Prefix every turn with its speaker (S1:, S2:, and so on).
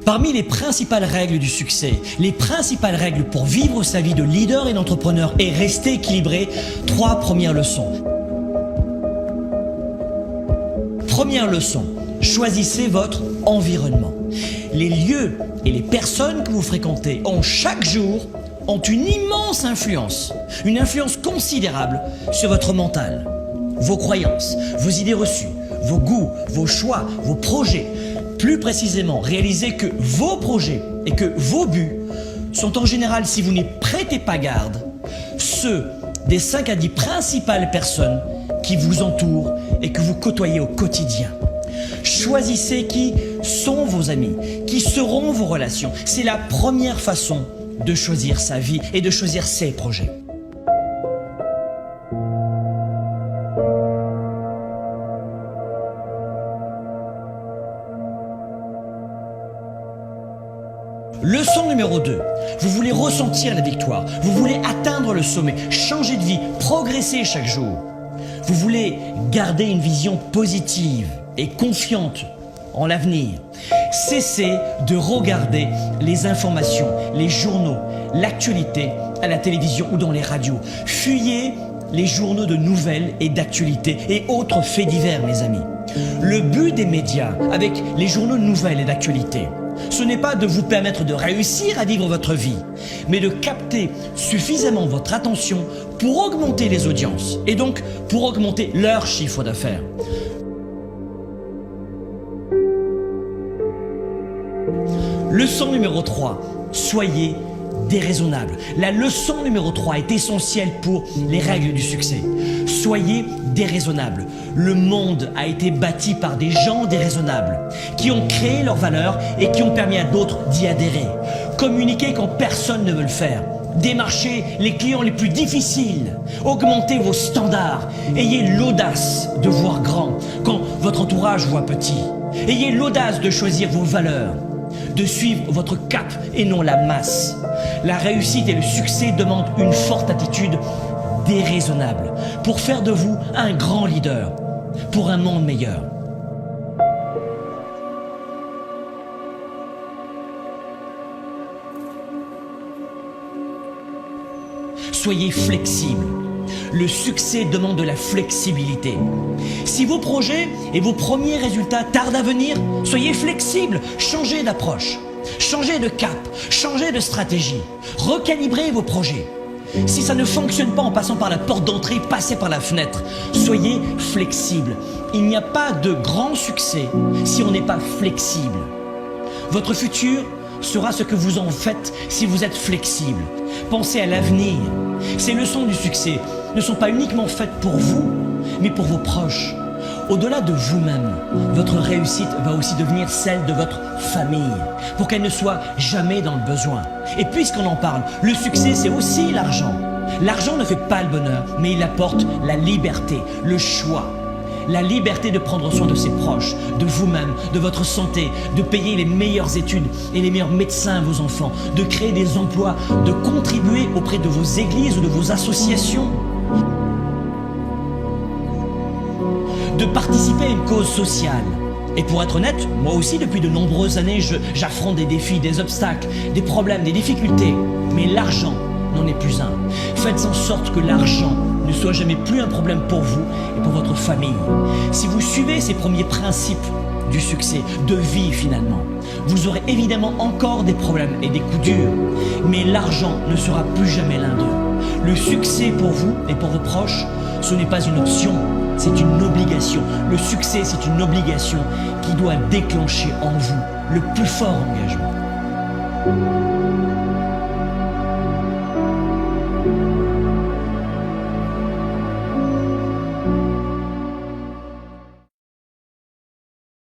S1: Parmi les principales règles du succès, les principales règles pour vivre sa vie de leader et d'entrepreneur et rester équilibré, 3 premières leçons. Première leçon, choisissez votre environnement. Les lieux et les personnes que vous fréquentez chaque jour ont une immense influence, une influence considérable sur votre mental, vos croyances, vos idées reçues, vos goûts, vos choix, vos projets. Plus précisément, réalisez que vos projets et que vos buts sont en général, si vous n'y prêtez pas garde, ceux des 5 à 10 principales personnes qui vous entourent et que vous côtoyez au quotidien. Choisissez qui sont vos amis, qui seront vos relations. C'est la première façon de choisir sa vie et de choisir ses projets. Leçon numéro 2, vous voulez ressentir la victoire, vous voulez atteindre le sommet, changer de vie, progresser chaque jour. Vous voulez garder une vision positive et confiante en l'avenir. Cessez de regarder les informations, les journaux, l'actualité à la télévision ou dans les radios. Fuyez les journaux de nouvelles et d'actualité et autres faits divers, mes amis. Le but des médias avec les journaux de nouvelles et d'actualité, ce n'est pas de vous permettre de réussir à vivre votre vie, mais de capter suffisamment votre attention pour augmenter les audiences et donc pour augmenter leur chiffre d'affaires. Leçon numéro 3, soyez déraisonnable. La leçon numéro 3 est essentielle pour les règles du succès. Soyez déraisonnable. Le monde a été bâti par des gens déraisonnables qui ont créé leurs valeurs et qui ont permis à d'autres d'y adhérer. Communiquez quand personne ne veut le faire. Démarchez les clients les plus difficiles. Augmentez vos standards. Ayez l'audace de voir grand quand votre entourage voit petit. Ayez l'audace de choisir vos valeurs, de suivre votre cap et non la masse. La réussite et le succès demandent une forte attitude déraisonnable pour faire de vous un grand leader pour un monde meilleur. Soyez flexible. Le succès demande de la flexibilité. Si vos projets et vos premiers résultats tardent à venir, soyez flexible, changez d'approche, changez de cap, changez de stratégie, recalibrez vos projets. Si ça ne fonctionne pas en passant par la porte d'entrée, passez par la fenêtre. Soyez flexible. Il n'y a pas de grand succès si on n'est pas flexible. Votre futur sera ce que vous en faites si vous êtes flexible. Pensez à l'avenir. Ces leçons du succès ne sont pas uniquement faites pour vous, mais pour vos proches. Au-delà de vous-même, votre réussite va aussi devenir celle de votre famille, pour qu'elle ne soit jamais dans le besoin. Et puisqu'on en parle, le succès c'est aussi l'argent. L'argent ne fait pas le bonheur, mais il apporte la liberté, le choix. La liberté de prendre soin de ses proches, de vous-même, de votre santé, de payer les meilleures études et les meilleurs médecins à vos enfants, de créer des emplois, de contribuer auprès de vos églises ou de vos associations, de participer à une cause sociale. Et pour être honnête, moi aussi depuis de nombreuses années, j'affronte des défis, des obstacles, des problèmes, des difficultés. Mais l'argent n'en est plus un. Faites en sorte que l'argent ne soit jamais plus un problème pour vous et pour votre famille. Si vous suivez ces premiers principes du succès, de vie finalement, vous aurez évidemment encore des problèmes et des coups durs, mais l'argent ne sera plus jamais l'un d'eux. Le succès pour vous et pour vos proches, ce n'est pas une option, c'est une obligation. Le succès, c'est une obligation qui doit déclencher en vous le plus fort engagement.